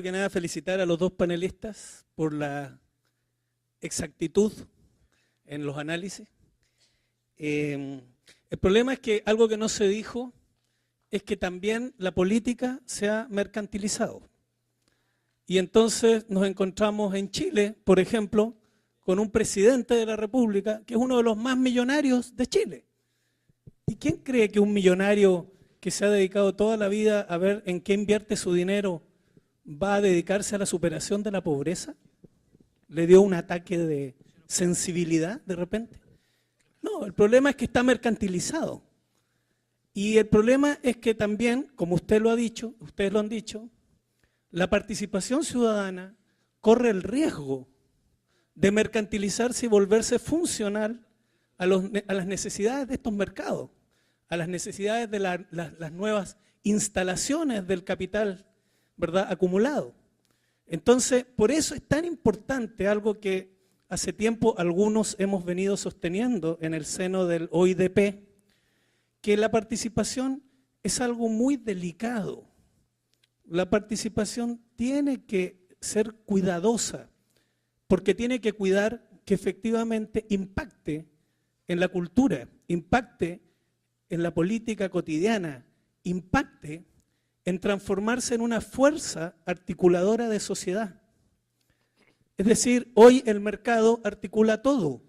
Que nada, felicitar a los dos panelistas por la exactitud en los análisis. El problema es que algo que no se dijo es que también la política se ha mercantilizado. Y entonces nos encontramos en Chile, por ejemplo, con un presidente de la República que es uno de los más millonarios de Chile. ¿Y quién cree que un millonario que se ha dedicado toda la vida a ver en qué invierte su dinero va a dedicarse a la superación de la pobreza? ¿Le dio un ataque de sensibilidad de repente? No, el problema es que está mercantilizado. Y el problema es que también, como usted lo ha dicho, ustedes lo han dicho, la participación ciudadana corre el riesgo de mercantilizarse y volverse funcional a las necesidades de estos mercados, a las necesidades de las nuevas instalaciones del capital, ¿verdad?, acumulado. Entonces, por eso es tan importante algo que hace tiempo algunos hemos venido sosteniendo en el seno del OIDP, que la participación es algo muy delicado. La participación tiene que ser cuidadosa, porque tiene que cuidar que efectivamente impacte en la cultura, impacte en la política cotidiana, impacte en transformarse en una fuerza articuladora de sociedad. Es decir, hoy el mercado articula todo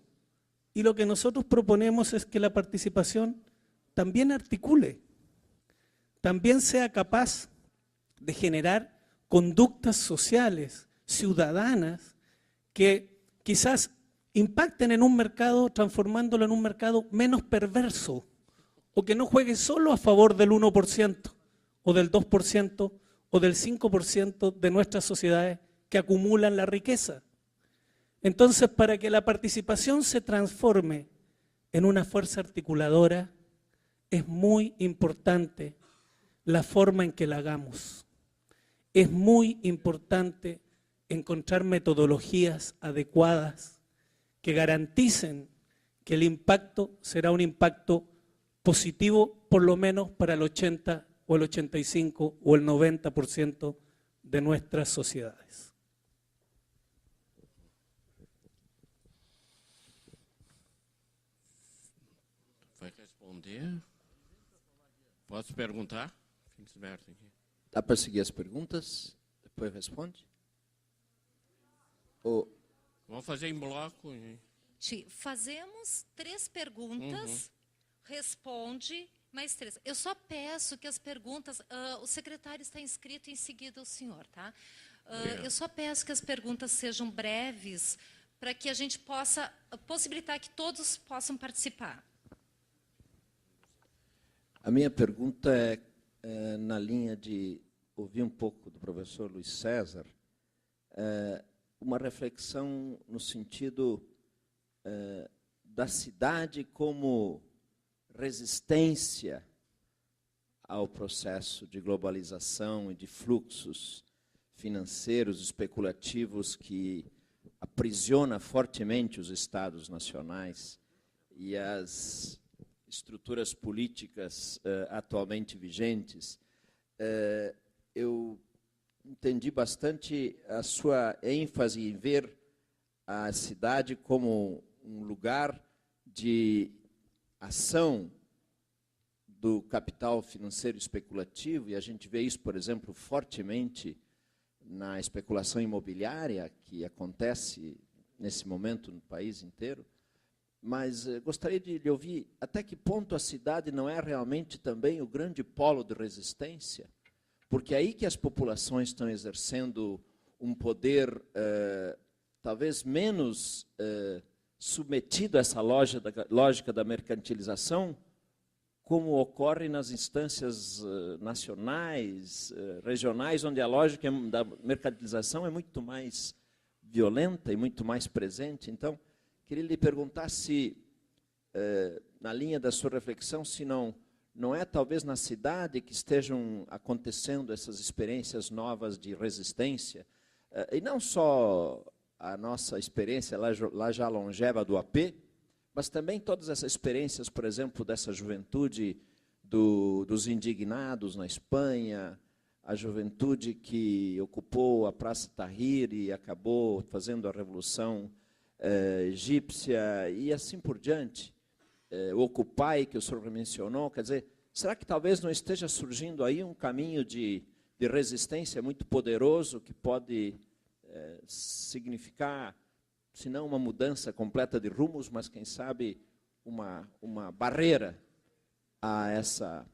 y lo que nosotros proponemos es que la participación también articule, también sea capaz de generar conductas sociales, ciudadanas, que quizás impacten en un mercado transformándolo en un mercado menos perverso o que no juegue solo a favor del 1%. O del 2% o del 5% de nuestras sociedades que acumulan la riqueza. Entonces, para que la participación se transforme en una fuerza articuladora, es muy importante la forma en que la hagamos. Es muy importante encontrar metodologías adecuadas que garanticen que el impacto será un impacto positivo, por lo menos para el 80% o el 85% o el 90% de nuestras sociedades. Vai responder? Posso perguntar? Dá para seguir as perguntas? Depois responde? Ou... Vamos fazer em bloco. Fazemos 3 perguntas, responde mais 3. Eu só peço que as perguntas, o secretário está inscrito em seguida o senhor, tá? Eu só peço que as perguntas sejam breves para que a gente possa possibilitar que todos possam participar. A minha pergunta é na linha de ouvir um pouco do professor Luiz César, uma reflexão no sentido da cidade como resistência ao processo de globalização e de fluxos financeiros especulativos que aprisiona fortemente os estados nacionais e as estruturas políticas atualmente vigentes. Eu entendi bastante a sua ênfase em ver a cidade como um lugar de ação do capital financeiro especulativo, e a gente vê isso, por exemplo, fortemente na especulação imobiliária, que acontece nesse momento no país inteiro. Mas gostaria de lhe ouvir até que ponto a cidade não é realmente também o grande polo de resistência, porque é aí que as populações estão exercendo um poder talvez menos submetido a essa lógica da mercantilização, como ocorre nas instâncias nacionais, regionais, onde a lógica da mercantilização é muito mais violenta e muito mais presente. Então, queria lhe perguntar se, na linha da sua reflexão, se não é talvez na cidade que estejam acontecendo essas experiências novas de resistência, e não só a nossa experiência lá já longeva do AP, mas também todas essas experiências, por exemplo, dessa juventude dos indignados na Espanha, a juventude que ocupou a Praça Tahrir e acabou fazendo a Revolução Egípcia e assim por diante, o Occupy, que o senhor mencionou, quer dizer, será que talvez não esteja surgindo aí um caminho de resistência muito poderoso que pode significar, se não uma mudança completa de rumos, mas, quem sabe, uma barreira a essa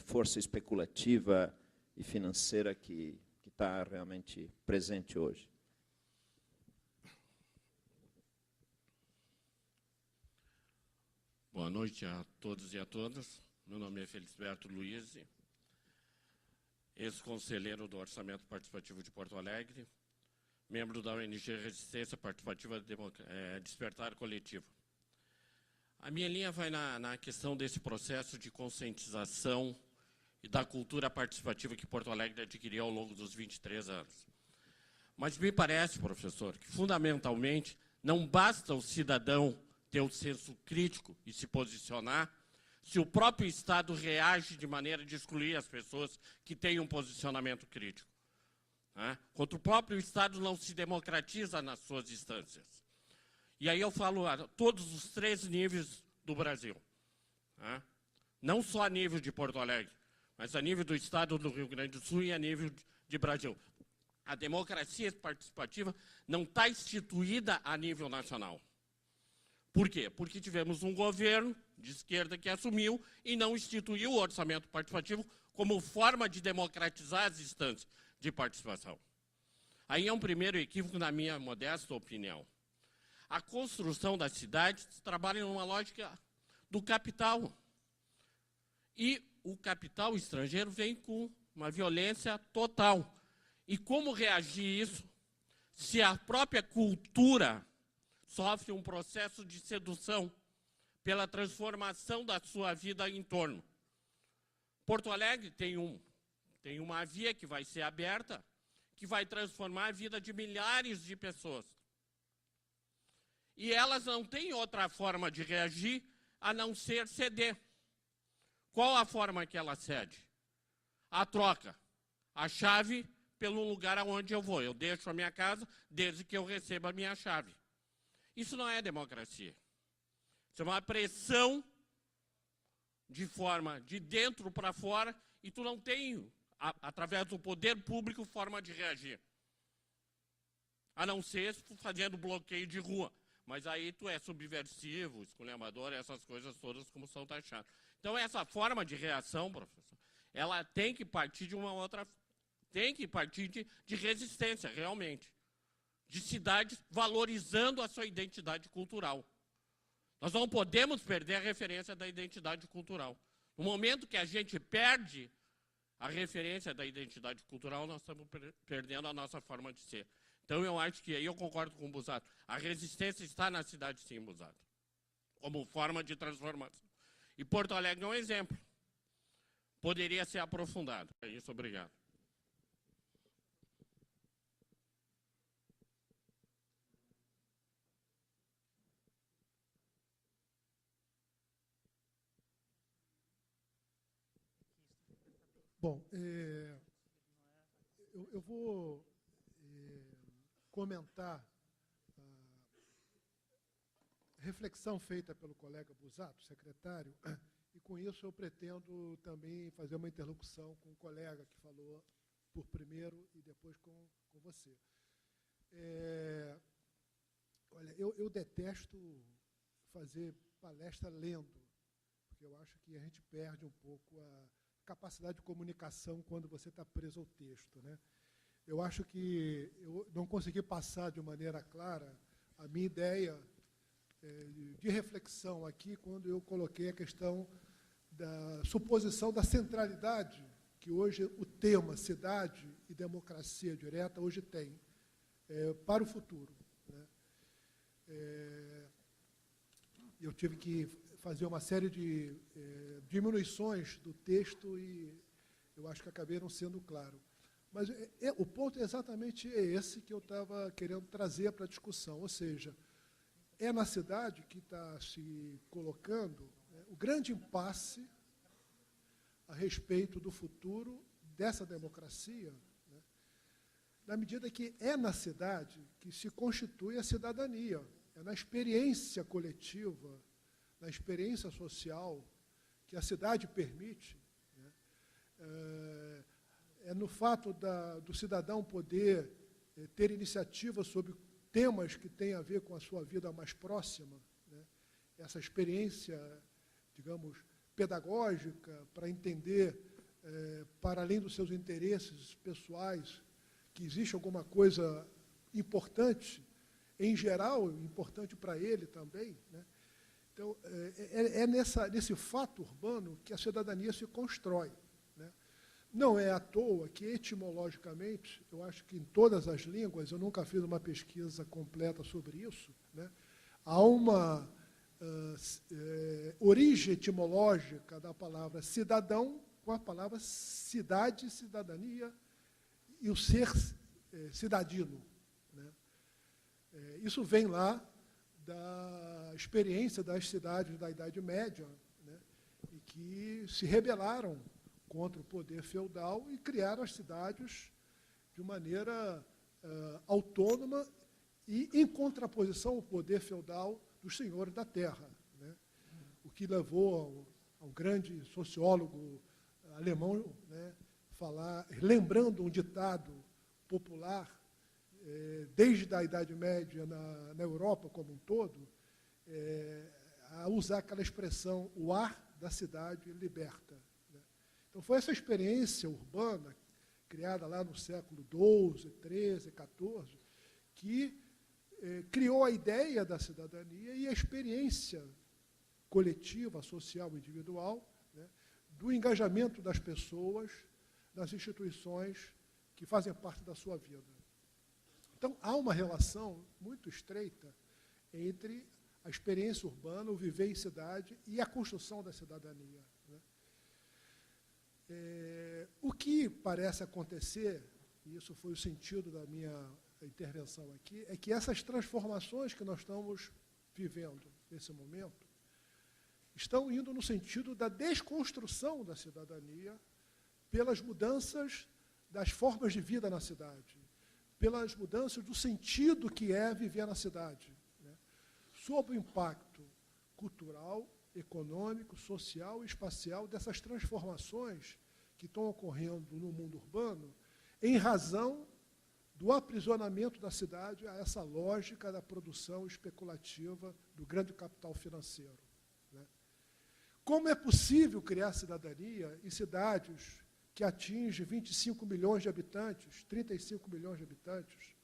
força especulativa e financeira que está realmente presente hoje? Boa noite a todos e a todas. Meu nome é Felisberto Luiz, ex-conselheiro do Orçamento Participativo de Porto Alegre, membro da ONG Resistência Participativa Despertar Coletivo. A minha linha vai na questão desse processo de conscientização e da cultura participativa que Porto Alegre adquiriu ao longo dos 23 anos. Mas me parece, professor, que fundamentalmente não basta o cidadão ter o senso crítico e se posicionar se o próprio Estado reage de maneira de excluir as pessoas que têm um posicionamento crítico. Quando o próprio Estado não se democratiza nas suas instâncias. E aí eu falo a todos os 3 níveis do Brasil. Não só a nível de Porto Alegre, mas a nível do Estado do Rio Grande do Sul e a nível de Brasil. A democracia participativa não está instituída a nível nacional. Por quê? Porque tivemos um governo de esquerda que assumiu e não instituiu o orçamento participativo como forma de democratizar as instâncias de participação. Aí é um primeiro equívoco, na minha modesta opinião. A construção das cidades trabalha numa lógica do capital. E o capital estrangeiro vem com uma violência total. E como reagir a isso se a própria cultura sofre um processo de sedução pela transformação da sua vida em torno? Porto Alegre tem uma via que vai ser aberta, que vai transformar a vida de milhares de pessoas. E elas não têm outra forma de reagir a não ser ceder. Qual a forma que ela cede? A troca. A chave pelo lugar aonde eu vou. Eu deixo a minha casa desde que eu receba a minha chave. Isso não é democracia. Isso é uma pressão de forma de dentro para fora e tu não tem, através do poder público, forma de reagir. A não ser fazendo bloqueio de rua. Mas aí tu é subversivo, esculhambador, essas coisas todas como são taxadas. Então essa forma de reação, professor, ela tem que partir de uma outra, tem que partir de resistência, realmente. De cidades valorizando a sua identidade cultural. Nós não podemos perder a referência da identidade cultural. No momento que a gente perde a referência da identidade cultural, nós estamos perdendo a nossa forma de ser. Então, eu acho que aí eu concordo com o Busato. A resistência está na cidade, sim, Busato, como forma de transformação. E Porto Alegre é um exemplo. Poderia ser aprofundado. É isso, obrigado. Bom, eu vou comentar a reflexão feita pelo colega Busato, secretário, e com isso eu pretendo também fazer uma interlocução com o colega que falou por primeiro e depois com você. Olha, eu detesto fazer palestra lendo, porque eu acho que a gente perde um pouco a capacidade de comunicação quando você está preso ao texto, né? Eu acho que eu não consegui passar de maneira clara a minha ideia de reflexão aqui quando eu coloquei a questão da suposição da centralidade que hoje o tema cidade e democracia direta hoje tem para o futuro, né? Eu tive que fazer uma série de diminuições do texto e eu acho que acabei não sendo claro. Mas o ponto é exatamente esse que eu estava querendo trazer para a discussão, ou seja, é na cidade que está se colocando o grande impasse a respeito do futuro dessa democracia, né, na medida que é na cidade que se constitui a cidadania, é na experiência coletiva, na experiência social que a cidade permite, né, é no fato do cidadão poder ter iniciativa sobre temas que têm a ver com a sua vida mais próxima, né, essa experiência, digamos, pedagógica, para entender, para além dos seus interesses pessoais, que existe alguma coisa importante, em geral, importante para ele também, né? Então, nesse fato urbano que a cidadania se constrói, né? Não é à toa que, etimologicamente, eu acho que em todas as línguas, eu nunca fiz uma pesquisa completa sobre isso, né, há uma origem etimológica da palavra cidadão com a palavra cidade, cidadania e o ser cidadino, né. Isso vem lá da experiência das cidades da Idade Média, né, e que se rebelaram contra o poder feudal e criaram as cidades de maneira autônoma e em contraposição ao poder feudal dos senhores da terra, né, o que levou ao grande sociólogo alemão, né, lembrando um ditado popular desde a Idade Média na Europa como um todo, a usar aquela expressão, o ar da cidade liberta. Né. Então, foi essa experiência urbana, criada lá no século XII, XIII, XIV, que criou a ideia da cidadania e a experiência coletiva, social, individual, né, do engajamento das pessoas nas instituições que fazem parte da sua vida. Então, há uma relação muito estreita entre a experiência urbana, o viver em cidade e a construção da cidadania, né. O que parece acontecer, e isso foi o sentido da minha intervenção aqui, é que essas transformações que nós estamos vivendo nesse momento estão indo no sentido da desconstrução da cidadania pelas mudanças das formas de vida na cidade, pelas mudanças do sentido que é viver na cidade, né, sob o impacto cultural, econômico, social e espacial dessas transformações que estão ocorrendo no mundo urbano em razão do aprisionamento da cidade a essa lógica da produção especulativa do grande capital financeiro, né. Como é possível criar cidadania em cidades que atingem 25 milhões de habitantes, 35 milhões de habitantes,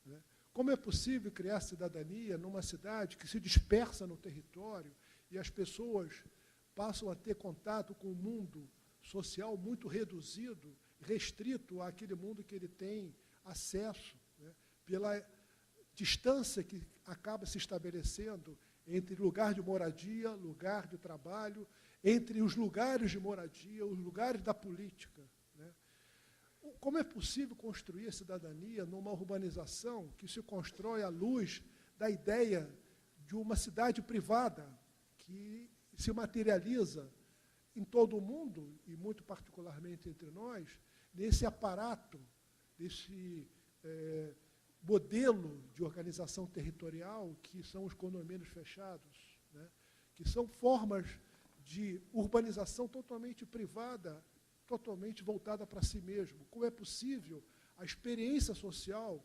né? Como é possível criar cidadania numa cidade que se dispersa no território e as pessoas passam a ter contato com um mundo social muito reduzido, restrito àquele mundo que ele tem acesso, né, pela distância que acaba se estabelecendo entre lugar de moradia, lugar de trabalho, entre os lugares de moradia, os lugares da política, né? Como é possível construir a cidadania numa urbanização que se constrói à luz da ideia de uma cidade privada que se materializa em todo o mundo, e muito particularmente entre nós, nesse aparato, nesse modelo de organização territorial que são os condomínios fechados, né, que são formas de urbanização totalmente privada, totalmente voltada para si mesmo. Como é possível a experiência social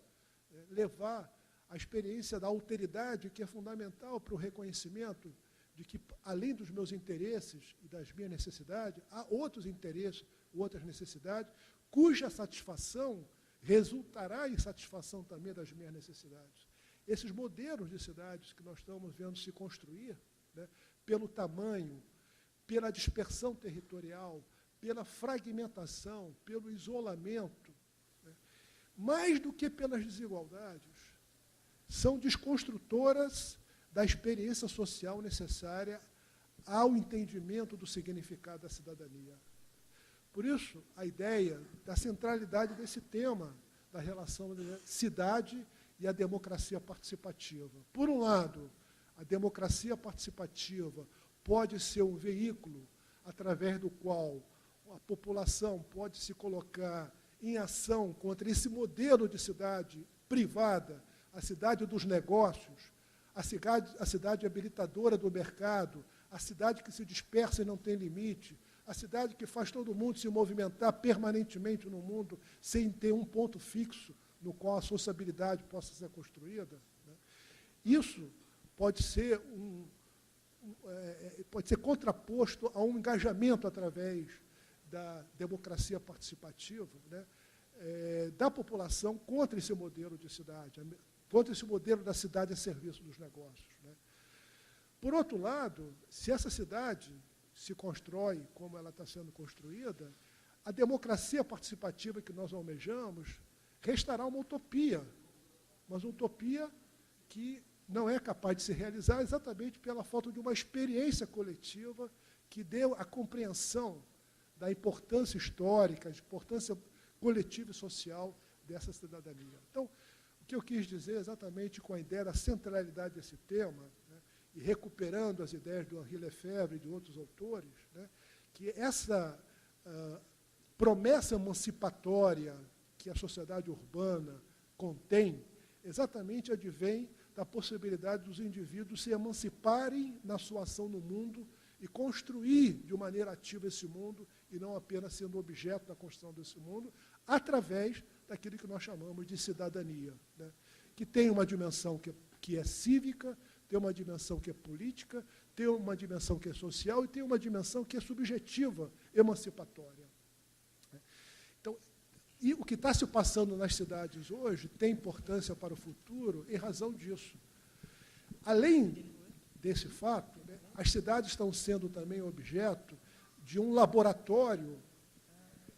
levar a experiência da alteridade, que é fundamental para o reconhecimento de que, além dos meus interesses e das minhas necessidades, há outros interesses, outras necessidades, cuja satisfação resultará em satisfação também das minhas necessidades. Esses modelos de cidades que nós estamos vendo se construir, né, pelo tamanho, pela dispersão territorial, pela fragmentação, pelo isolamento, né, mais do que pelas desigualdades, são desconstrutoras da experiência social necessária ao entendimento do significado da cidadania. Por isso, a ideia da centralidade desse tema, da relação da cidade e a democracia participativa. Por um lado, a democracia participativa pode ser um veículo através do qual a população pode se colocar em ação contra esse modelo de cidade privada, a cidade dos negócios, a cidade habilitadora do mercado, a cidade que se dispersa e não tem limite, a cidade que faz todo mundo se movimentar permanentemente no mundo, sem ter um ponto fixo no qual a sociabilidade possa ser construída, né? Isso pode ser contraposto a um engajamento através da democracia participativa, né, da população contra esse modelo de cidade, contra esse modelo da cidade a serviço dos negócios, né. Por outro lado, se essa cidade se constrói como ela está sendo construída, a democracia participativa que nós almejamos restará uma utopia, mas uma utopia que não é capaz de se realizar exatamente pela falta de uma experiência coletiva que deu a compreensão da importância histórica, da importância coletiva e social dessa cidadania. Então, o que eu quis dizer exatamente com a ideia da centralidade desse tema, né, e recuperando as ideias do Henri Lefebvre e de outros autores, né, que essa promessa emancipatória que a sociedade urbana contém, exatamente advém da possibilidade dos indivíduos se emanciparem na sua ação no mundo e construir de maneira ativa esse mundo, e não apenas sendo objeto da construção desse mundo, através daquilo que nós chamamos de cidadania, né, que tem uma dimensão que é cívica, tem uma dimensão que é política, tem uma dimensão que é social e tem uma dimensão que é subjetiva, emancipatória. Então, e o que está se passando nas cidades hoje tem importância para o futuro em razão disso. Além desse fato, né, as cidades estão sendo também objeto de um laboratório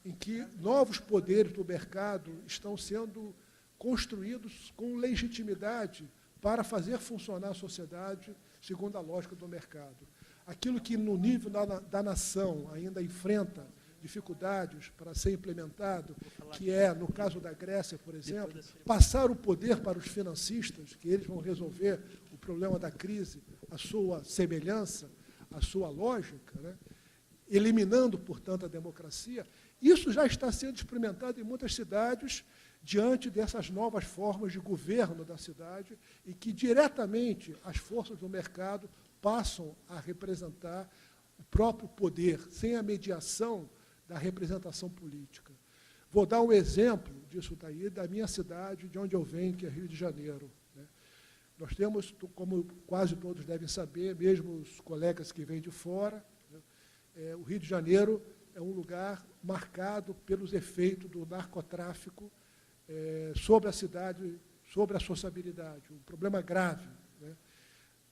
em que novos poderes do mercado estão sendo construídos com legitimidade para fazer funcionar a sociedade segundo a lógica do mercado. Aquilo que, no nível da nação, ainda enfrenta dificuldades para ser implementado, que é, no caso da Grécia, por exemplo, passar o poder para os financistas, que eles vão resolver o problema da crise, a sua semelhança, a sua lógica, né, eliminando, portanto, a democracia. Isso já está sendo experimentado em muitas cidades, diante dessas novas formas de governo da cidade, e que diretamente as forças do mercado passam a representar o próprio poder, sem a mediação da representação política. Vou dar um exemplo disso daí, da minha cidade, de onde eu venho, que é Rio de Janeiro, né. Nós temos, como quase todos devem saber, mesmo os colegas que vêm de fora, né, o Rio de Janeiro é um lugar marcado pelos efeitos do narcotráfico sobre a cidade, sobre a sociabilidade, um problema grave, né.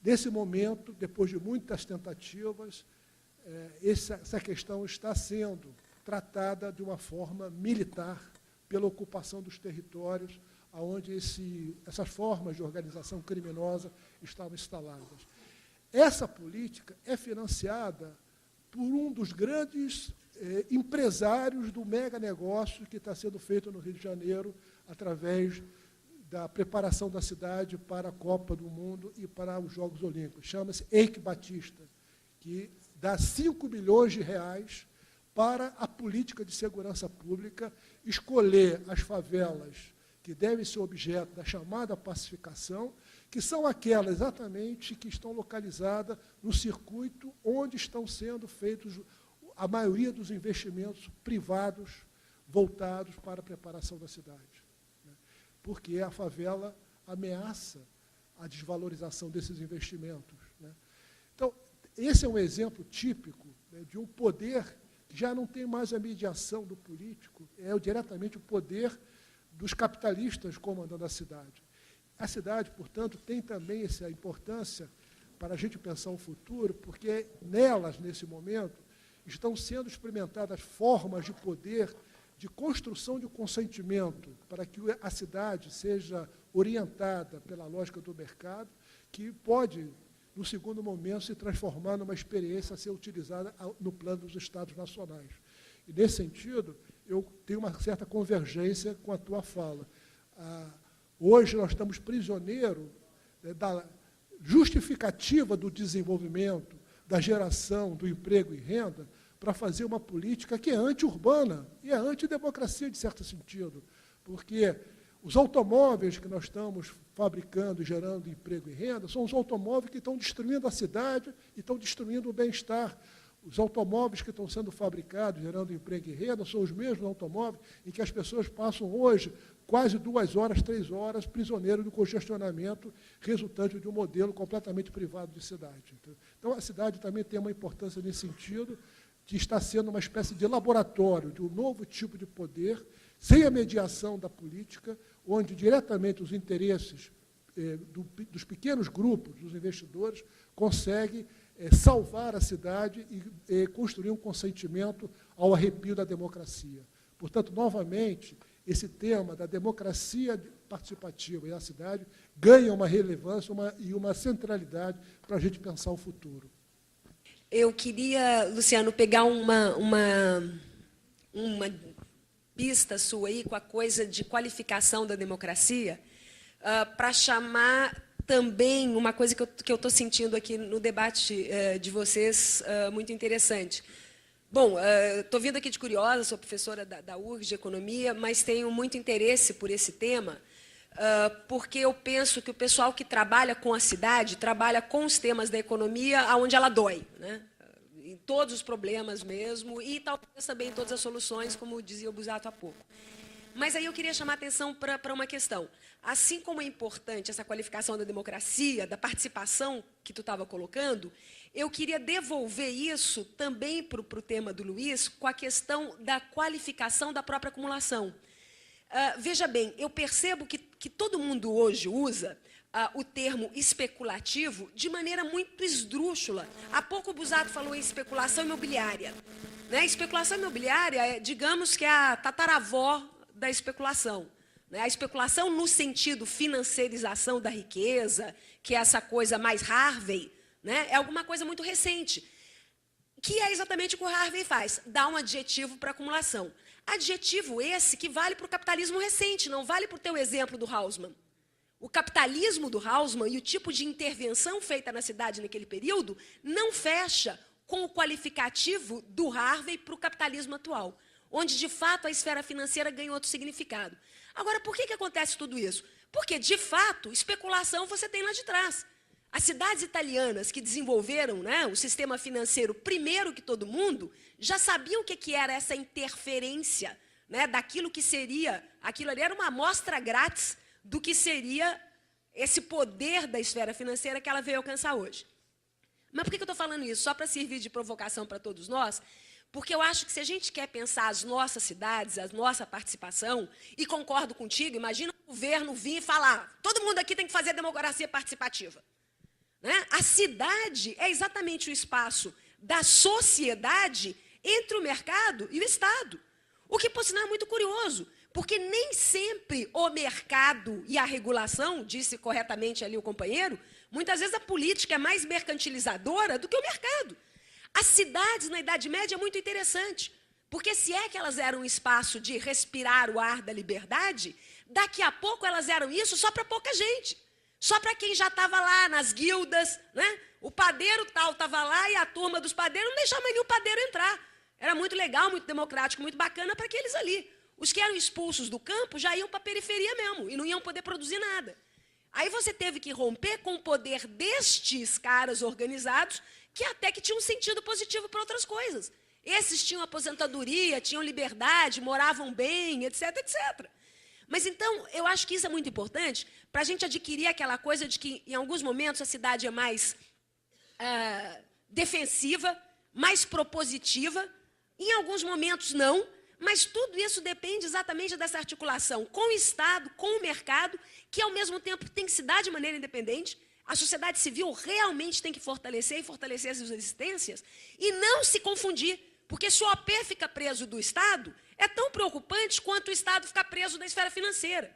Nesse momento, depois de muitas tentativas, essa questão está sendo tratada de uma forma militar pela ocupação dos territórios onde essas formas de organização criminosa estavam instaladas. Essa política é financiada por um dos grandes empresários do mega negócio que está sendo feito no Rio de Janeiro através da preparação da cidade para a Copa do Mundo e para os Jogos Olímpicos. Chama-se Eike Batista, que dá 5 milhões de reais para a política de segurança pública escolher as favelas que devem ser objeto da chamada pacificação, que são aquelas exatamente que estão localizadas no circuito onde estão sendo feitos a maioria dos investimentos privados voltados para a preparação da cidade, né? Porque a favela ameaça a desvalorização desses investimentos, né? Então, esse é um exemplo típico, né, de um poder que já não tem mais a mediação do político, é diretamente o poder dos capitalistas comandando a cidade. A cidade, portanto, tem também essa importância para a gente pensar o futuro, porque nelas, nesse momento, estão sendo experimentadas formas de poder, de construção de um consentimento para que a cidade seja orientada pela lógica do mercado, que pode, no segundo momento, se transformar numa experiência a ser utilizada no plano dos Estados nacionais. E, nesse sentido, eu tenho uma certa convergência com a tua fala. Hoje nós estamos prisioneiros, né, da justificativa do desenvolvimento, da geração do emprego e renda, para fazer uma política que é anti-urbana e é antidemocracia, de certo sentido, porque os automóveis que nós estamos fabricando e gerando emprego e renda são os automóveis que estão destruindo a cidade e estão destruindo o bem-estar. Os automóveis que estão sendo fabricados, gerando emprego e renda, são os mesmos automóveis em que as pessoas passam hoje quase 2 horas, 3 horas, prisioneiros do congestionamento resultante de um modelo completamente privado de cidade. Então, a cidade também tem uma importância nesse sentido, que está sendo uma espécie de laboratório de um novo tipo de poder, sem a mediação da política, onde diretamente os interesses dos pequenos grupos, dos investidores, conseguem salvar a cidade e construir um consentimento ao arrepio da democracia. Portanto, novamente, esse tema da democracia participativa e a cidade ganha uma relevância e uma centralidade para a gente pensar o futuro. Eu queria, Luciano, pegar uma pista sua aí com a coisa de qualificação da democracia, para chamar também uma coisa que eu estou sentindo aqui no debate de vocês muito interessante. Bom, estou vindo aqui de curiosa, sou professora da URGS de Economia, mas tenho muito interesse por esse tema, porque eu penso que o pessoal que trabalha com a cidade trabalha com os temas da economia aonde ela dói, né? Em todos os problemas mesmo, e talvez também em todas as soluções, como dizia o Busato há pouco. Mas aí eu queria chamar a atenção para uma questão. Assim como é importante essa qualificação da democracia, da participação que tu estava colocando, eu queria devolver isso também para o tema do Luiz, com a questão da qualificação da própria acumulação. Veja bem, eu percebo que todo mundo hoje usa o termo especulativo de maneira muito esdrúxula. Há pouco o Busato falou em especulação imobiliária. Né? Especulação imobiliária, digamos que é a tataravó da especulação. Né? A especulação no sentido financiarização da riqueza, que é essa coisa mais Harvey, né? É alguma coisa muito recente, que é exatamente o que o Harvey faz, dá um adjetivo para acumulação. Adjetivo esse que vale para o capitalismo recente, não vale para o teu exemplo do Hausmann. O capitalismo do Hausmann e o tipo de intervenção feita na cidade naquele período não fecha com o qualificativo do Harvey para o capitalismo atual, onde, de fato, a esfera financeira ganha outro significado. Agora, por que acontece tudo isso? Porque, de fato, especulação você tem lá de trás. As cidades italianas que desenvolveram, né, o sistema financeiro primeiro que todo mundo, já sabiam o que era essa interferência, né, daquilo que seria, aquilo ali era uma amostra grátis do que seria esse poder da esfera financeira que ela veio alcançar hoje. Mas por que eu estou falando isso? Só para servir de provocação para todos nós, porque eu acho que se a gente quer pensar as nossas cidades, a nossa participação, e concordo contigo, imagina o governo vir e falar, todo mundo aqui tem que fazer democracia participativa. Né? A cidade é exatamente o espaço da sociedade entre o mercado e o Estado. O que, por sinal, é muito curioso, porque nem sempre o mercado e a regulação, disse corretamente ali o companheiro, muitas vezes a política é mais mercantilizadora do que o mercado. As cidades na Idade Média é muito interessante, porque se é que elas eram um espaço de respirar o ar da liberdade, daqui a pouco elas eram isso só para pouca gente. Só para quem já estava lá nas guildas, né? O padeiro tal estava lá e a turma dos padeiros não deixava mais nenhum padeiro entrar. Era muito legal, muito democrático, muito bacana para aqueles ali. Os que eram expulsos do campo já iam para a periferia mesmo e não iam poder produzir nada. Aí você teve que romper com o poder destes caras organizados que até que tinham um sentido positivo para outras coisas. Esses tinham aposentadoria, tinham liberdade, moravam bem, etc, etc. Mas, então, eu acho que isso é muito importante para a gente adquirir aquela coisa de que, em alguns momentos, a cidade é mais defensiva, mais propositiva, em alguns momentos não, mas tudo isso depende exatamente dessa articulação com o Estado, com o mercado, que, ao mesmo tempo, tem que se dar de maneira independente. A sociedade civil realmente tem que fortalecer e fortalecer as existências e não se confundir, porque se o OP fica preso do Estado, é tão preocupante quanto o Estado ficar preso da esfera financeira.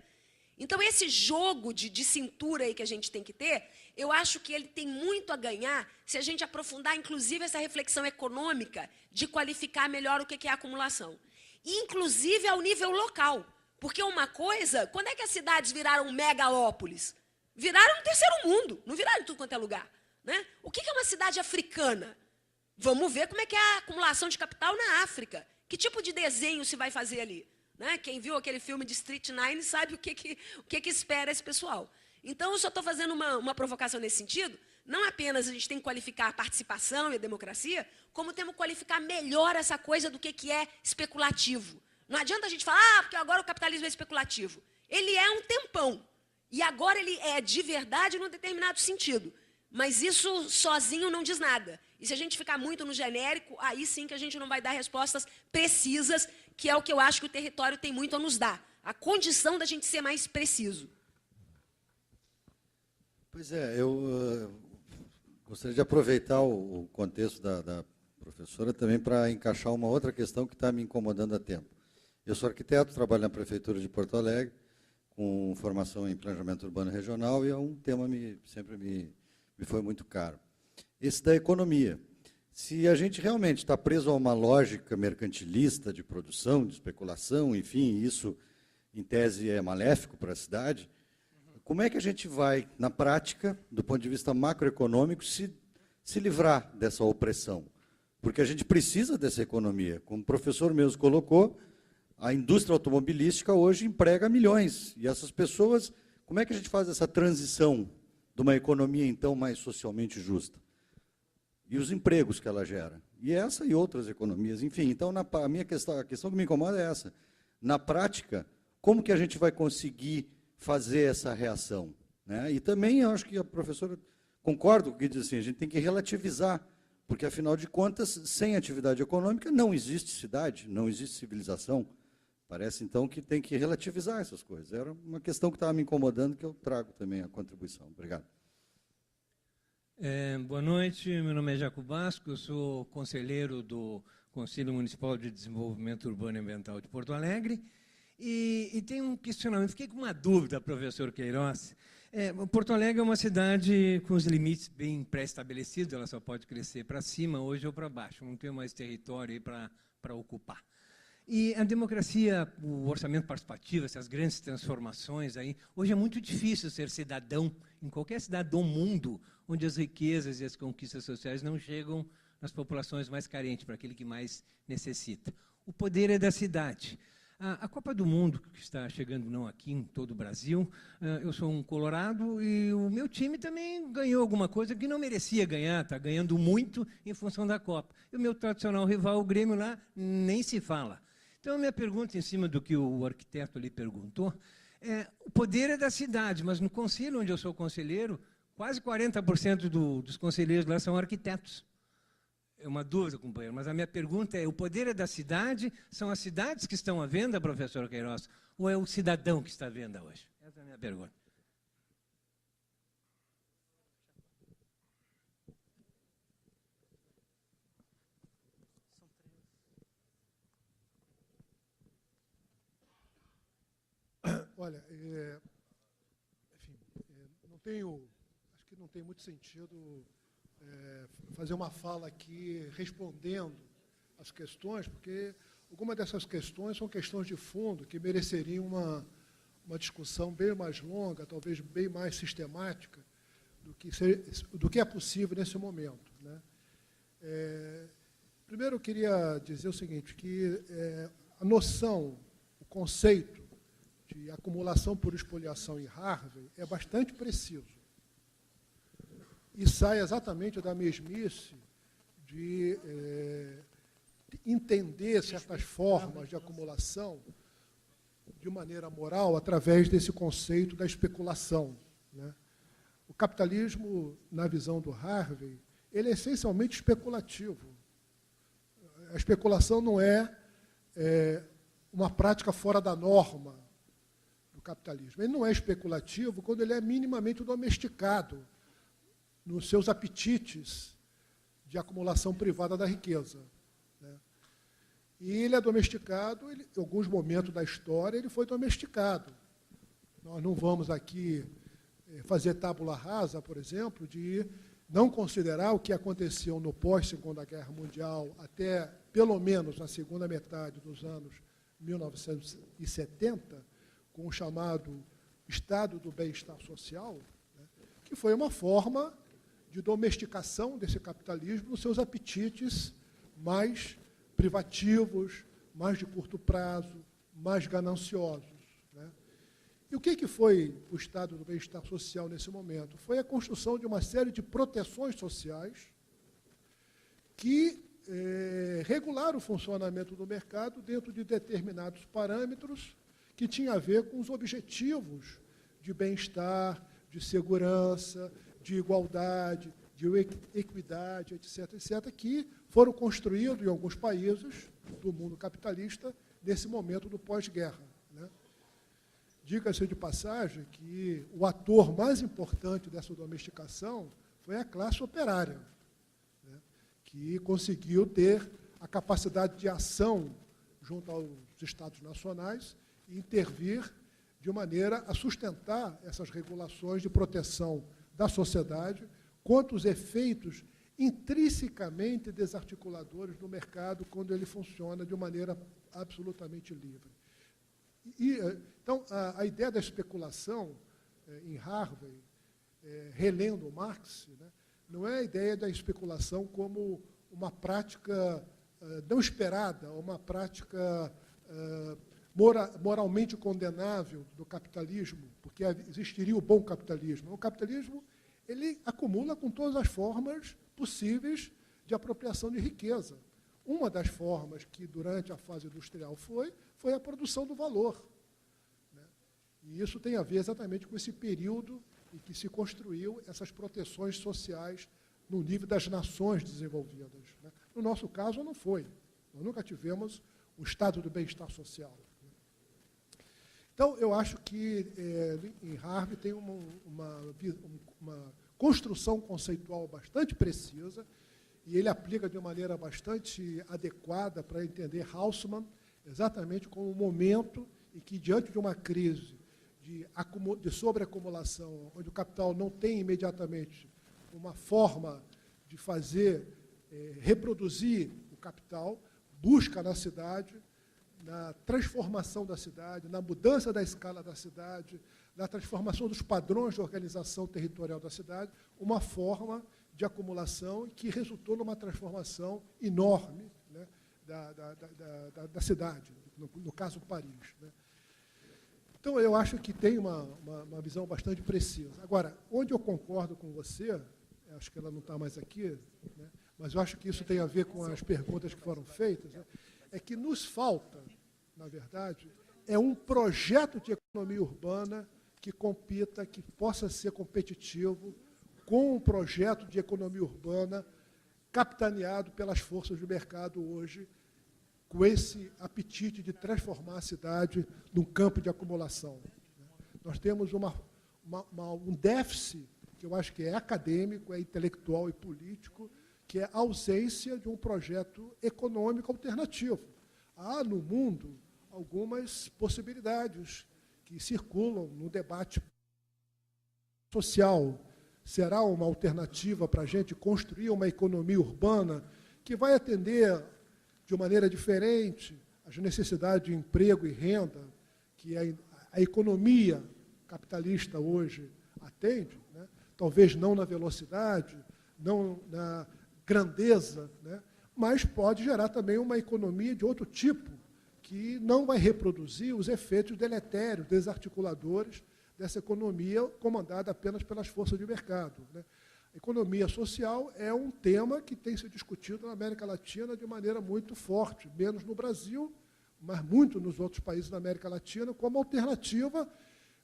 Então, esse jogo de cintura aí que a gente tem que ter, eu acho que ele tem muito a ganhar se a gente aprofundar, inclusive, essa reflexão econômica de qualificar melhor o que é a acumulação. E, inclusive, ao nível local. Porque uma coisa, quando é que as cidades viraram megalópolis? Viraram um terceiro mundo, não viraram em tudo quanto é lugar. Né? O que é uma cidade africana? Vamos ver como é que é a acumulação de capital na África. Que tipo de desenho se vai fazer ali? Né? Quem viu aquele filme de Street Nine sabe o que espera esse pessoal. Então, eu só estou fazendo uma provocação nesse sentido. Não apenas a gente tem que qualificar a participação e a democracia, como temos que qualificar melhor essa coisa do que é especulativo. Não adianta a gente falar, porque agora o capitalismo é especulativo. Ele é um tempão. E agora ele é de verdade num determinado sentido. Mas isso sozinho não diz nada. E se a gente ficar muito no genérico, aí sim que a gente não vai dar respostas precisas, que é o que eu acho que o território tem muito a nos dar. A condição da gente ser mais preciso. Pois é, eu gostaria de aproveitar o contexto da professora também para encaixar uma outra questão que está me incomodando há tempo. Eu sou arquiteto, trabalho na Prefeitura de Porto Alegre, com formação em planejamento urbano regional, e é um tema que sempre me foi muito caro. Esse da economia. Se a gente realmente está preso a uma lógica mercantilista de produção, de especulação, enfim, isso, em tese, é maléfico para a cidade, como é que a gente vai, na prática, do ponto de vista macroeconômico, se livrar dessa opressão? Porque a gente precisa dessa economia. Como o professor mesmo colocou, a indústria automobilística hoje emprega milhões. E essas pessoas, como é que a gente faz essa transição de uma economia, então, mais socialmente justa? E os empregos que ela gera. E essa e outras economias. Enfim, então, a questão que me incomoda é essa. Na prática, como que a gente vai conseguir fazer essa reação? Né? E também, eu acho que a professora concorda com o que diz assim, a gente tem que relativizar, porque, afinal de contas, sem atividade econômica não existe cidade, não existe civilização. Parece, então, que tem que relativizar essas coisas. Era uma questão que estava me incomodando, que eu trago também a contribuição. Obrigado. Boa noite, meu nome é Jaco Basco, eu sou conselheiro do Conselho Municipal de Desenvolvimento Urbano e Ambiental de Porto Alegre, e tenho um questionamento, fiquei com uma dúvida, professor Queiroz. Porto Alegre é uma cidade com os limites bem pré-estabelecidos, ela só pode crescer para cima hoje ou para baixo, não tem mais território para ocupar. E a democracia, o orçamento participativo, essas grandes transformações aí, hoje é muito difícil ser cidadão em qualquer cidade do mundo onde as riquezas e as conquistas sociais não chegam nas populações mais carentes, para aquele que mais necessita. O poder é da cidade. A Copa do Mundo, que está chegando não aqui, em todo o Brasil, eu sou um colorado e o meu time também ganhou alguma coisa que não merecia ganhar, está ganhando muito em função da Copa. E o meu tradicional rival, o Grêmio, lá, nem se fala. Então, a minha pergunta, em cima do que o arquiteto ali perguntou, o poder é da cidade, mas no conselho onde eu sou conselheiro, quase 40% dos conselheiros lá são arquitetos. É uma dúvida, companheiro, mas a minha pergunta é, o poder é da cidade, são as cidades que estão à venda, professor Queiroz, ou é o cidadão que está à venda hoje? Essa é a minha pergunta. Olha, enfim, acho que não tem muito sentido fazer uma fala aqui respondendo as questões, porque algumas dessas questões são questões de fundo que mereceriam uma discussão bem mais longa, talvez bem mais sistemática do que é possível nesse momento. Né? Primeiro, eu queria dizer o seguinte, que a noção, o conceito de acumulação por espoliação em Harvey é bastante preciso. E sai exatamente da mesmice de entender certas formas de acumulação de maneira moral através desse conceito da especulação. Né? O capitalismo, na visão do Harvey, ele é essencialmente especulativo. A especulação não é uma prática fora da norma do capitalismo. Ele não é especulativo quando ele é minimamente domesticado nos seus apetites de acumulação privada da riqueza. Né? E ele é domesticado, em alguns momentos da história, ele foi domesticado. Nós não vamos aqui fazer tábula rasa, por exemplo, de não considerar o que aconteceu no pós-Segunda Guerra Mundial até, pelo menos, na segunda metade dos anos 1970, com o chamado Estado do Bem-Estar Social, né, que foi uma forma de de domesticação desse capitalismo nos seus apetites mais privativos, mais de curto prazo, mais gananciosos. Né? E o que foi o estado do bem-estar social nesse momento? Foi a construção de uma série de proteções sociais que regularam o funcionamento do mercado dentro de determinados parâmetros que tinham a ver com os objetivos de bem-estar, de segurança, de igualdade, de equidade, etc., etc., que foram construídos em alguns países do mundo capitalista nesse momento do pós-guerra. Né? Diga-se de passagem que o ator mais importante dessa domesticação foi a classe operária, né? Que conseguiu ter a capacidade de ação junto aos Estados nacionais e intervir de maneira a sustentar essas regulações de proteção da sociedade contra os efeitos intrinsecamente desarticuladores do mercado quando ele funciona de maneira absolutamente livre. Então, a ideia da especulação em Harvey, relendo Marx, né, não é a ideia da especulação como uma prática não esperada, uma prática moralmente condenável do capitalismo, porque existiria o bom capitalismo. O capitalismo ele acumula com todas as formas possíveis de apropriação de riqueza. Uma das formas que, durante a fase industrial, foi a produção do valor. Né? E isso tem a ver exatamente com esse período em que se construiu essas proteções sociais no nível das nações desenvolvidas. Né? No nosso caso, não foi. Nós nunca tivemos o estado do bem-estar social. Então, eu acho que em Harvey tem uma construção conceitual bastante precisa, e ele aplica de maneira bastante adequada para entender Haussmann exatamente como um momento em que, diante de uma crise de sobreacumulação, onde o capital não tem imediatamente uma forma de fazer, reproduzir o capital, busca na cidade, na transformação da cidade, na mudança da escala da cidade, na transformação dos padrões de organização territorial da cidade, uma forma de acumulação que resultou numa transformação enorme, né, da cidade, no caso Paris. Né. Então, eu acho que tem uma visão bastante precisa. Agora, onde eu concordo com você, acho que ela não está mais aqui, né, mas eu acho que isso tem a ver com as perguntas que foram feitas, né, é que nos falta, na verdade, um projeto de economia urbana que compita, que possa ser competitivo com um projeto de economia urbana capitaneado pelas forças do mercado hoje, com esse apetite de transformar a cidade num campo de acumulação. Nós temos um déficit, que eu acho que é acadêmico, é intelectual e político, que é a ausência de um projeto econômico alternativo. Há no mundo algumas possibilidades que circulam no debate social. Será uma alternativa para a gente construir uma economia urbana que vai atender de maneira diferente as necessidades de emprego e renda que a economia capitalista hoje atende, né? Talvez não na velocidade, não na grandeza, né? Mas pode gerar também uma economia de outro tipo, que não vai reproduzir os efeitos deletérios, desarticuladores dessa economia comandada apenas pelas forças de mercado. Né? A economia social é um tema que tem se discutido na América Latina de maneira muito forte, menos no Brasil, mas muito nos outros países da América Latina, como alternativa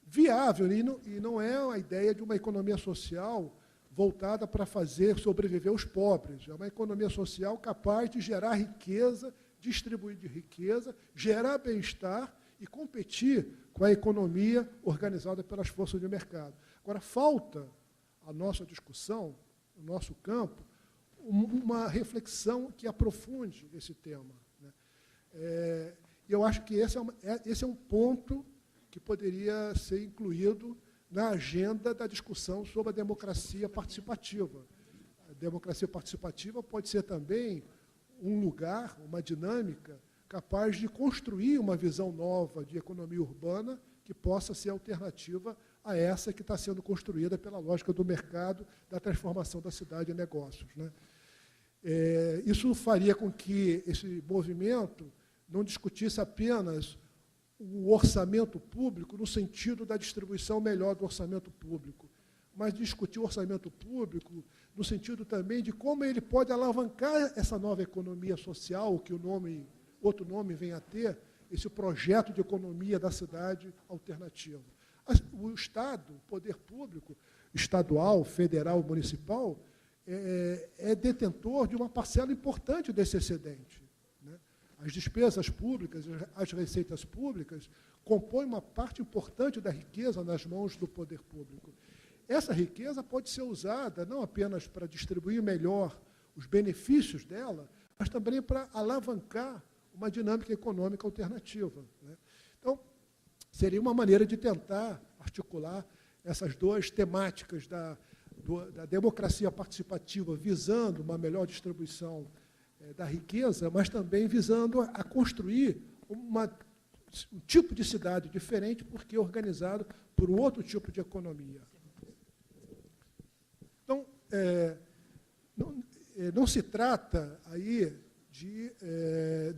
viável, e não é a ideia de uma economia social voltada para fazer sobreviver os pobres. É uma economia social capaz de gerar riqueza, distribuir de riqueza, gerar bem-estar e competir com a economia organizada pelas forças de mercado. Agora, falta a nossa discussão, o nosso campo, uma reflexão que aprofunde esse tema. Né? E eu acho que esse é um ponto que poderia ser incluído na agenda da discussão sobre a democracia participativa. A democracia participativa pode ser também um lugar, uma dinâmica capaz de construir uma visão nova de economia urbana que possa ser alternativa a essa que está sendo construída pela lógica do mercado, da transformação da cidade em negócios, né? Isso faria com que esse movimento não discutisse apenas o orçamento público no sentido da distribuição melhor do orçamento público, mas discutir o orçamento público no sentido também de como ele pode alavancar essa nova economia social, que outro nome vem a ter, esse projeto de economia da cidade alternativa. O Estado, o poder público, estadual, federal, municipal, é detentor de uma parcela importante desse excedente, né? As despesas públicas, as receitas públicas, compõem uma parte importante da riqueza nas mãos do poder público. Essa riqueza pode ser usada não apenas para distribuir melhor os benefícios dela, mas também para alavancar uma dinâmica econômica alternativa, né? Então, seria uma maneira de tentar articular essas duas temáticas da democracia participativa, visando uma melhor distribuição da riqueza, mas também visando a construir um tipo de cidade diferente, porque organizado por um outro tipo de economia. Então, não se trata aí de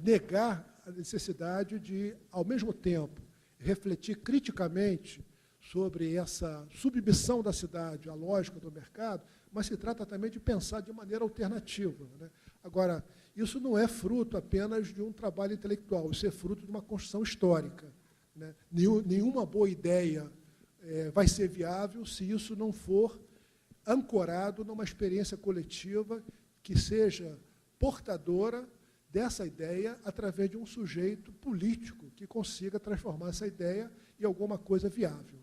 negar a necessidade de, ao mesmo tempo, refletir criticamente sobre essa submissão da cidade à lógica do mercado, mas se trata também de pensar de maneira alternativa, né? Agora, isso não é fruto apenas de um trabalho intelectual, isso é fruto de uma construção histórica, né? Nenhuma boa ideia vai ser viável se isso não for ancorado numa experiência coletiva que seja portadora dessa ideia através de um sujeito político que consiga transformar essa ideia em alguma coisa viável.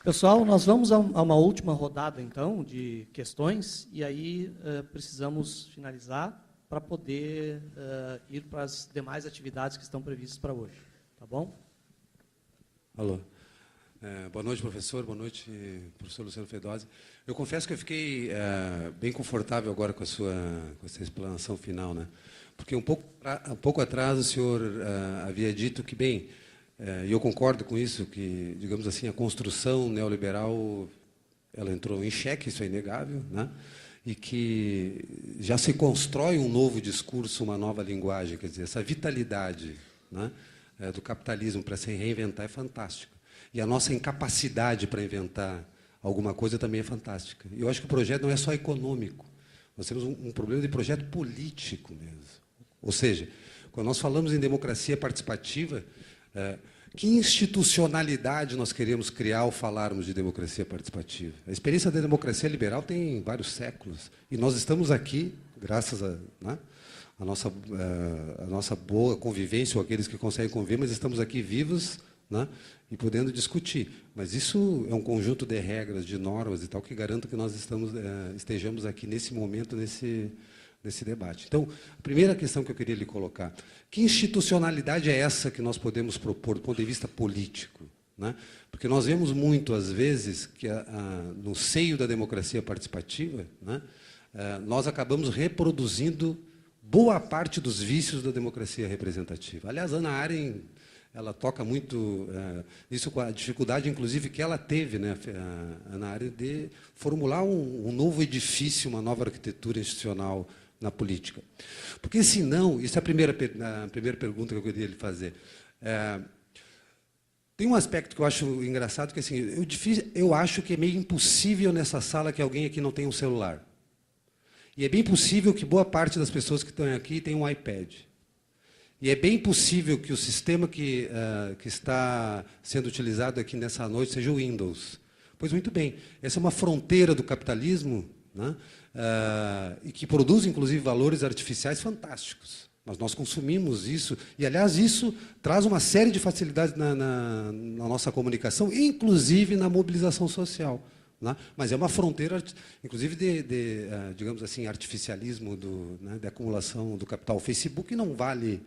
Pessoal, nós vamos a uma última rodada, então, de questões, e aí precisamos finalizar para poder ir para as demais atividades que estão previstas para hoje. Tá bom? Alô. Boa noite, professor. Boa noite, professor Luciano Fedose. Eu confesso que eu fiquei bem confortável agora com essa explanação final, né? Porque um pouco atrás o senhor havia dito que, bem, e eu concordo com isso, que, digamos assim, a construção neoliberal ela entrou em xeque, isso é inegável, né? E que já se constrói um novo discurso, uma nova linguagem, quer dizer, essa vitalidade, né, do capitalismo para se reinventar é fantástica. E a nossa incapacidade para inventar alguma coisa também é fantástica. E eu acho que o projeto não é só econômico, nós temos um problema de projeto político mesmo. Ou seja, quando nós falamos em democracia participativa, que institucionalidade nós queremos criar ao falarmos de democracia participativa? A experiência da democracia liberal tem vários séculos, e nós estamos aqui, graças a, né, a nossa boa convivência, ou aqueles que conseguem conviver, mas estamos aqui vivos, né, e podendo discutir. Mas isso é um conjunto de regras, de normas e tal, que garanta que nós estejamos aqui nesse momento, nesse debate. Então, a primeira questão que eu queria lhe colocar, que institucionalidade é essa que nós podemos propor do ponto de vista político, né? Porque nós vemos muito, às vezes, que no seio da democracia participativa, né, nós acabamos reproduzindo boa parte dos vícios da democracia representativa. Aliás, Hannah Arendt, ela toca muito isso com a dificuldade, inclusive, que ela teve, né, na área de formular um novo edifício, uma nova arquitetura institucional na política. Porque, senão, isso é a primeira pergunta que eu queria lhe fazer. Tem um aspecto que eu acho engraçado, que assim, eu acho que é meio impossível nessa sala que alguém aqui não tenha um celular. E é bem possível que boa parte das pessoas que estão aqui tenham um iPad. E é bem possível que o sistema que está sendo utilizado aqui nessa noite seja o Windows. Pois muito bem, essa é uma fronteira do capitalismo, né, e que produz, inclusive, valores artificiais fantásticos. Mas nós consumimos isso, e, aliás, isso traz uma série de facilidades na nossa comunicação, inclusive na mobilização social. Né? Mas é uma fronteira, inclusive, digamos assim, artificialismo, né, de acumulação do capital. O Facebook não vale,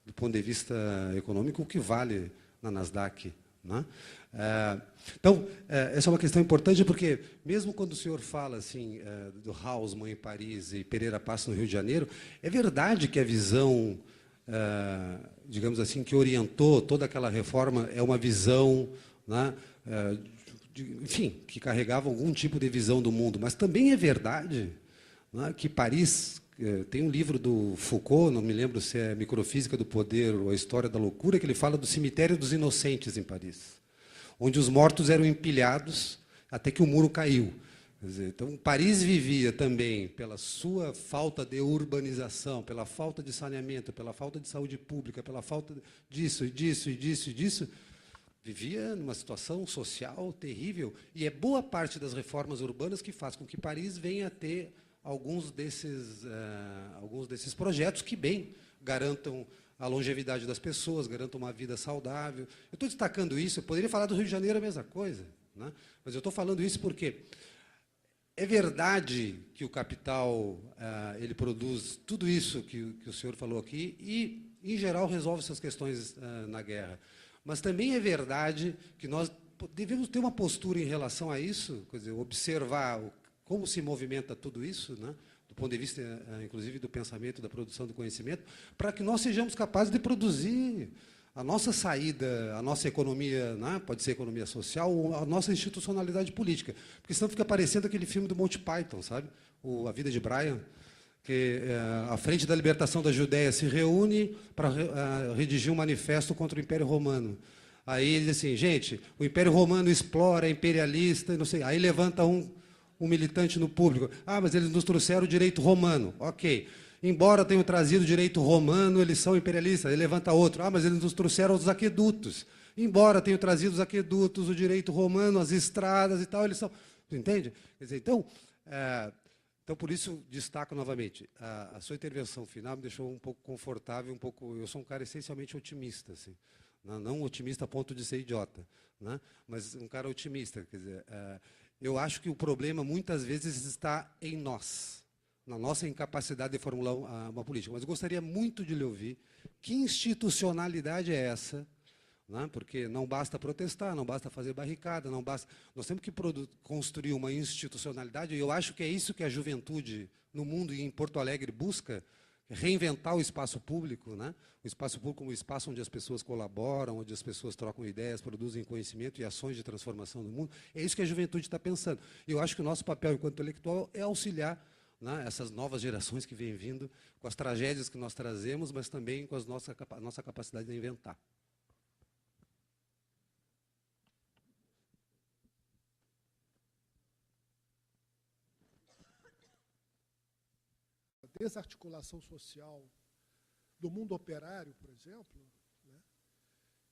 do ponto de vista econômico, o que vale na Nasdaq, né? Então, essa é uma questão importante, porque mesmo quando o senhor fala assim, do Haussmann em Paris e Pereira Passos no Rio de Janeiro, é verdade que a visão, digamos assim, que orientou toda aquela reforma é uma visão, né, enfim, que carregava algum tipo de visão do mundo, mas também é verdade, né, que Paris... Tem um livro do Foucault, não me lembro se é Microfísica do Poder ou a História da Loucura, que ele fala do cemitério dos inocentes em Paris, onde os mortos eram empilhados até que o muro caiu. Quer dizer, então, Paris vivia também pela sua falta de urbanização, pela falta de saneamento, pela falta de saúde pública, pela falta disso, e disso, e disso, e disso, vivia numa situação social terrível. E é boa parte das reformas urbanas que faz com que Paris venha a ter alguns desses projetos que, bem, garantam a longevidade das pessoas, garantam uma vida saudável. Eu estou destacando isso, eu poderia falar do Rio de Janeiro a mesma coisa, né? Mas eu estou falando isso porque é verdade que o capital ele produz tudo isso que o senhor falou aqui e, em geral, resolve essas questões na guerra. Mas também é verdade que nós devemos ter uma postura em relação a isso, quer dizer, observar como se movimenta tudo isso, né, do ponto de vista, inclusive, do pensamento, da produção do conhecimento, para que nós sejamos capazes de produzir a nossa saída, a nossa economia, né, pode ser economia social, ou a nossa institucionalidade política. Porque senão fica parecendo aquele filme do Monty Python, sabe? A Vida de Brian, que a Frente da Libertação da Judéia se reúne para redigir um manifesto contra o Império Romano. Aí ele diz assim, gente, o Império Romano explora, é imperialista, não sei. Aí levanta um militante no público. Ah, mas eles nos trouxeram o direito romano. Ok. Embora tenham trazido o direito romano, eles são imperialistas. Aí levanta outro. Ah, mas eles nos trouxeram os aquedutos. Embora tenham trazido os aquedutos, o direito romano, as estradas e tal, eles são... Entende? Quer dizer, então, por isso, destaco novamente, a sua intervenção final me deixou um pouco confortável, eu sou um cara essencialmente otimista, assim, não otimista a ponto de ser idiota, né? Mas um cara otimista, quer dizer... eu acho que o problema, muitas vezes, está em nós, na nossa incapacidade de formular uma política. Mas gostaria muito de lhe ouvir que institucionalidade é essa, né? Porque não basta protestar, não basta fazer barricada, não basta... Nós temos que construir uma institucionalidade, e eu acho que é isso que a juventude no mundo e em Porto Alegre busca, reinventar o espaço público, né? O espaço público como um espaço onde as pessoas colaboram, onde as pessoas trocam ideias, produzem conhecimento e ações de transformação do mundo. É isso que a juventude está pensando. E eu acho que o nosso papel enquanto intelectual é auxiliar, né, essas novas gerações que vêm vindo, com as tragédias que nós trazemos, mas também com a nossa capacidade de inventar. A desarticulação social do mundo operário, por exemplo, né,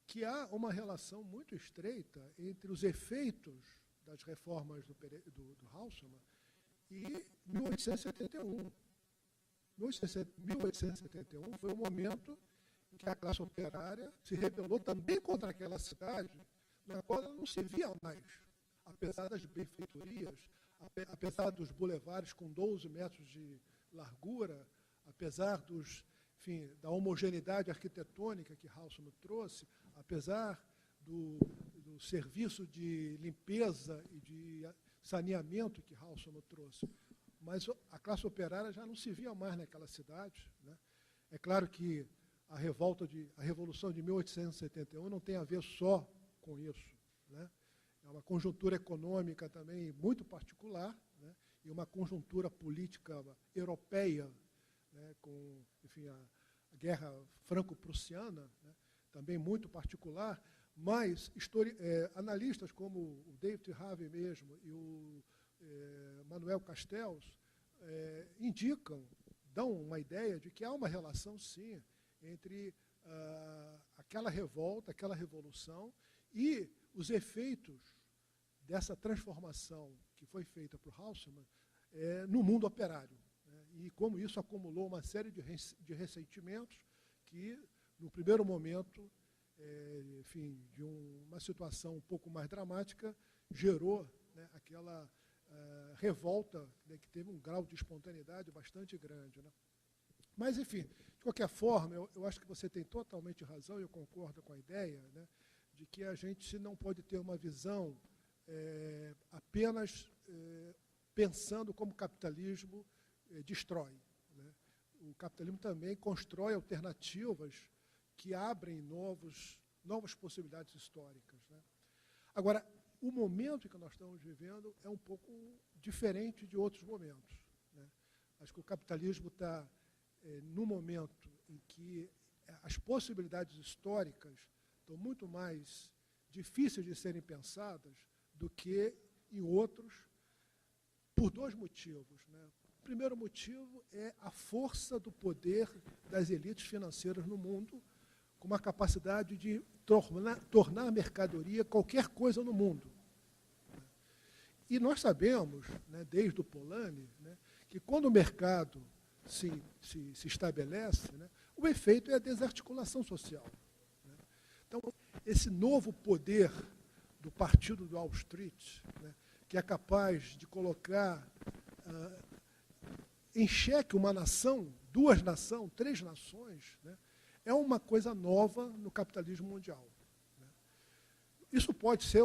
que há uma relação muito estreita entre os efeitos das reformas do Haussmann e 1871. 1871 foi o momento em que a classe operária se rebelou também contra aquela cidade, na qual ela não se via mais, apesar das benfeitorias, apesar dos bulevares com 12 metros de largura, apesar da homogeneidade arquitetônica que Haussmann trouxe, apesar do serviço de limpeza e de saneamento que Haussmann trouxe. Mas a classe operária já não se via mais naquela cidade, né? É claro que a Revolução de 1871 não tem a ver só com isso, né? É uma conjuntura econômica também muito particular, né? E uma conjuntura política europeia, né? Com, enfim, a Guerra Franco-Prussiana, né? Também muito particular, mas analistas como o David Harvey mesmo e o Manuel Castells dão uma ideia de que há uma relação, sim, entre aquela revolta, aquela revolução e os efeitos dessa transformação que foi feita por Haussmann no mundo operário, né? E como isso acumulou uma série de ressentimentos que, no primeiro momento, enfim, de uma situação um pouco mais dramática, gerou, né, aquela revolta, né, que teve um grau de espontaneidade bastante grande, né? Mas, enfim, de qualquer forma, eu acho que você tem totalmente razão, eu concordo com a ideia, né, de que a gente não pode ter uma visão apenas pensando como o capitalismo destrói, né? O capitalismo também constrói alternativas que abrem novas possibilidades históricas, né? Agora, o momento que nós estamos vivendo é um pouco diferente de outros momentos, né? Acho que o capitalismo está num momento em que as possibilidades históricas estão muito mais difíceis de serem pensadas do que em outros, por dois motivos, né? O primeiro motivo é a força do poder das elites financeiras no mundo, com uma capacidade de tornar mercadoria qualquer coisa no mundo. E nós sabemos, né, desde o Polanyi, né, que quando o mercado se estabelece, né, o efeito é a desarticulação social, né? Então, esse novo poder do partido do Wall Street, né, que é capaz de colocar em xeque uma nação, duas nações, três nações, né, é uma coisa nova no capitalismo mundial, né? Isso pode ser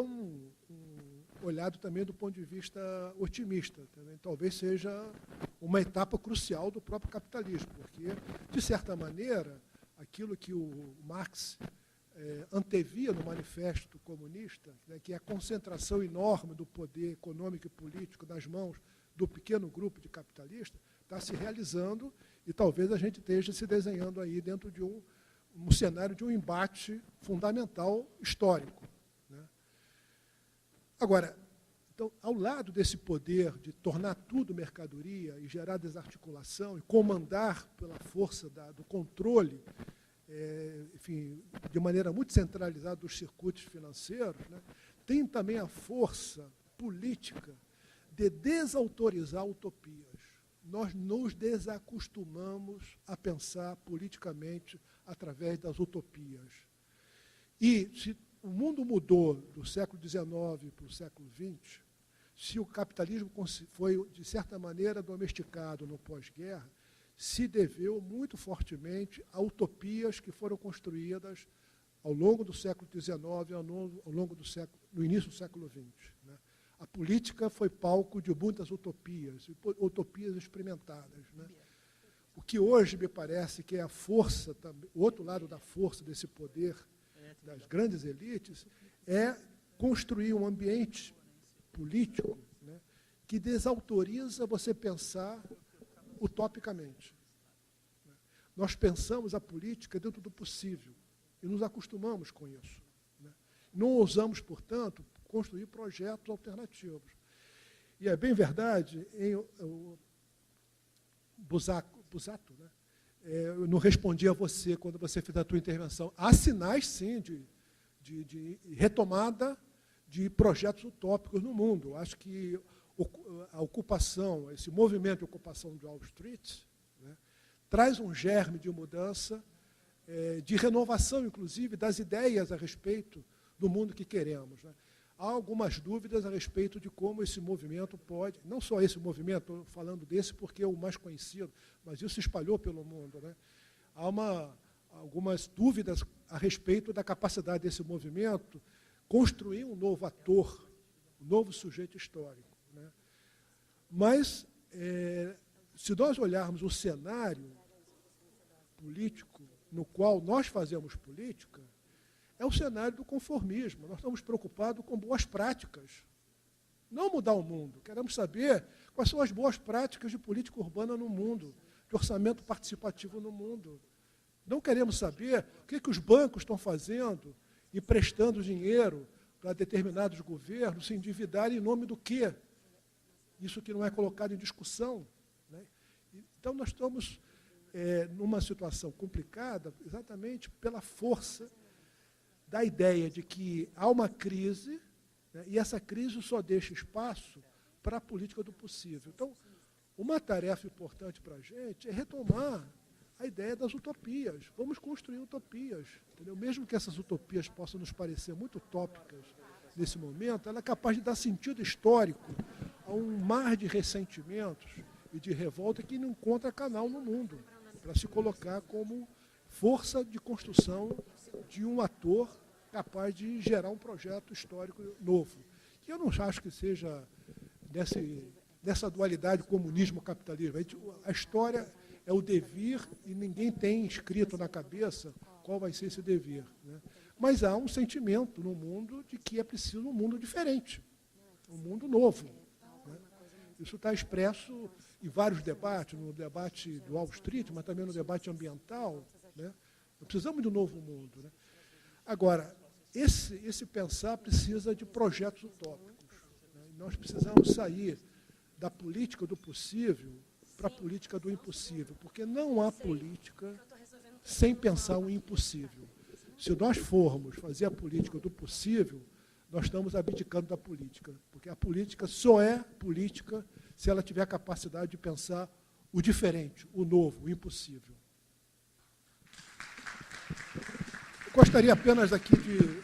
olhado também do ponto de vista otimista, também. Talvez seja uma etapa crucial do próprio capitalismo, porque, de certa maneira, aquilo que o Marx antevia no Manifesto Comunista, né, que é a concentração enorme do poder econômico e político nas mãos do pequeno grupo de capitalistas, está se realizando e talvez a gente esteja se desenhando aí dentro de um cenário de um embate fundamental histórico, né? Agora, então, ao lado desse poder de tornar tudo mercadoria e gerar desarticulação e comandar pela força do controle, enfim, de maneira muito centralizada dos circuitos financeiros, né, tem também a força política de desautorizar utopias. Nós nos desacostumamos a pensar politicamente através das utopias. E se o mundo mudou do século XIX para o século XX, se o capitalismo foi, de certa maneira, domesticado no pós-guerra, se deveu muito fortemente a utopias que foram construídas ao longo do século XIX e no início do século XX, né? A política foi palco de muitas utopias experimentadas, né? O que hoje me parece que é a força, o outro lado da força desse poder das grandes elites, é construir um ambiente político, né, que desautoriza você pensar utopicamente. Nós pensamos a política dentro do possível e nos acostumamos com isso, né? Não ousamos, portanto, construir projetos alternativos. E é bem verdade, Busato, né? Eu não respondi a você quando você fez a tua intervenção. Há sinais, sim, de retomada de projetos utópicos no mundo. Acho que a ocupação, esse movimento de ocupação de Wall Street, né, traz um germe de mudança, de renovação, inclusive, das ideias a respeito do mundo que queremos, né? Há algumas dúvidas a respeito de como esse movimento pode, não só esse movimento, estou falando desse porque é o mais conhecido, mas isso se espalhou pelo mundo, né? Há algumas dúvidas a respeito da capacidade desse movimento construir um novo ator, um novo sujeito histórico, né? Mas, se nós olharmos o cenário político no qual nós fazemos política, é o cenário do conformismo. Nós estamos preocupados com boas práticas, não mudar o mundo. Queremos saber quais são as boas práticas de política urbana no mundo, de orçamento participativo no mundo. Não queremos saber o que os bancos estão fazendo, emprestando dinheiro para determinados governos, se endividarem em nome do quê? Isso que não é colocado em discussão, né? Então, nós estamos numa situação complicada exatamente pela força da ideia de que há uma crise, né, e essa crise só deixa espaço para a política do possível. Então, uma tarefa importante para a gente é retomar a ideia das utopias. Vamos construir utopias, entendeu? Mesmo que essas utopias possam nos parecer muito utópicas nesse momento, ela é capaz de dar sentido histórico a um mar de ressentimentos e de revolta que não encontra canal no mundo, para se colocar como força de construção de um ator capaz de gerar um projeto histórico novo. E eu não acho que seja nessa dualidade comunismo-capitalismo. A história é o devir e ninguém tem escrito na cabeça qual vai ser esse devir, né? Mas há um sentimento no mundo de que é preciso um mundo diferente, um mundo novo, né? Isso está expresso em vários debates, no debate do Wall Street, mas também no debate ambiental, né? Precisamos de um novo mundo, né? Agora, esse pensar precisa de projetos utópicos, né? Nós precisamos sair da política do possível para a política do impossível, porque não há política sem pensar o impossível. Se nós formos fazer a política do possível, nós estamos abdicando da política, porque a política só é política se ela tiver a capacidade de pensar o diferente, o novo, o impossível. Eu gostaria apenas aqui de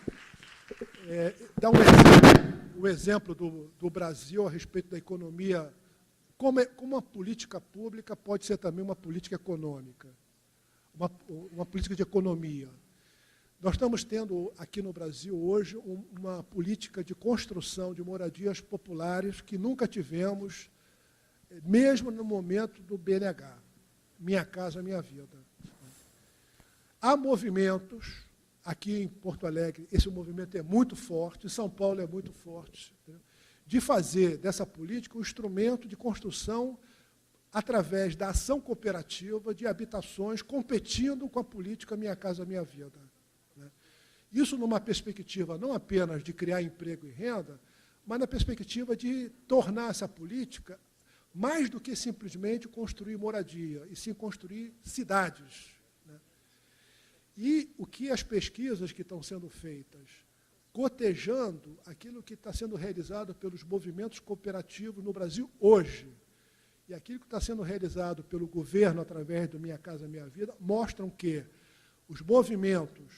dar um exemplo do Brasil a respeito da economia, como uma política pública pode ser também uma política econômica, uma política de economia. Nós estamos tendo aqui no Brasil hoje uma política de construção de moradias populares que nunca tivemos, mesmo no momento do BNH, Minha Casa Minha Vida. Há movimentos, aqui em Porto Alegre, esse movimento é muito forte, em São Paulo é muito forte, né, de fazer dessa política um instrumento de construção através da ação cooperativa de habitações competindo com a política Minha Casa Minha Vida. Né. Isso numa perspectiva não apenas de criar emprego e renda, mas na perspectiva de tornar essa política mais do que simplesmente construir moradia, e sim construir cidades. Né. E o que as pesquisas que estão sendo feitas, cotejando aquilo que está sendo realizado pelos movimentos cooperativos no Brasil hoje, e aquilo que está sendo realizado pelo governo através do Minha Casa Minha Vida, mostram que os movimentos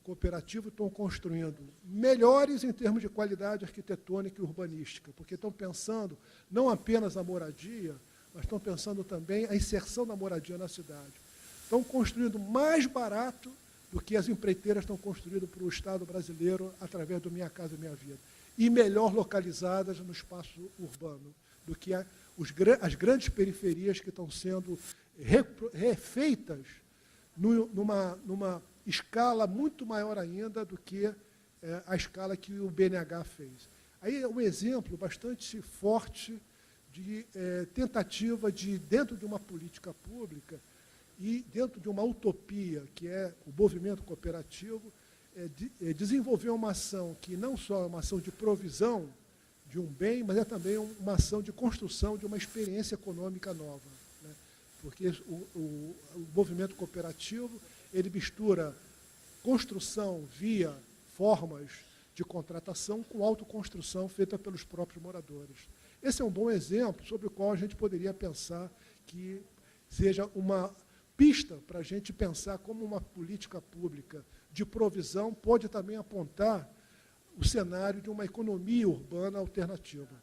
cooperativos estão construindo melhores em termos de qualidade arquitetônica e urbanística, porque estão pensando não apenas a moradia, mas estão pensando também a inserção da moradia na cidade. Estão construindo mais barato do que as empreiteiras estão construindo para o Estado brasileiro através do Minha Casa Minha Vida, e melhor localizadas no espaço urbano do que as grandes periferias que estão sendo refeitas numa escala muito maior ainda do que a escala que o BNH fez. Aí é um exemplo bastante forte de tentativa de, dentro de uma política pública e dentro de uma utopia, que é o movimento cooperativo, desenvolver uma ação que não só é uma ação de provisão de um bem, mas é também uma ação de construção de uma experiência econômica nova, né? Porque o movimento cooperativo, ele mistura construção via formas de contratação com autoconstrução feita pelos próprios moradores. Esse é um bom exemplo sobre o qual a gente poderia pensar que seja uma pista para a gente pensar como uma política pública de provisão pode também apontar o cenário de uma economia urbana alternativa.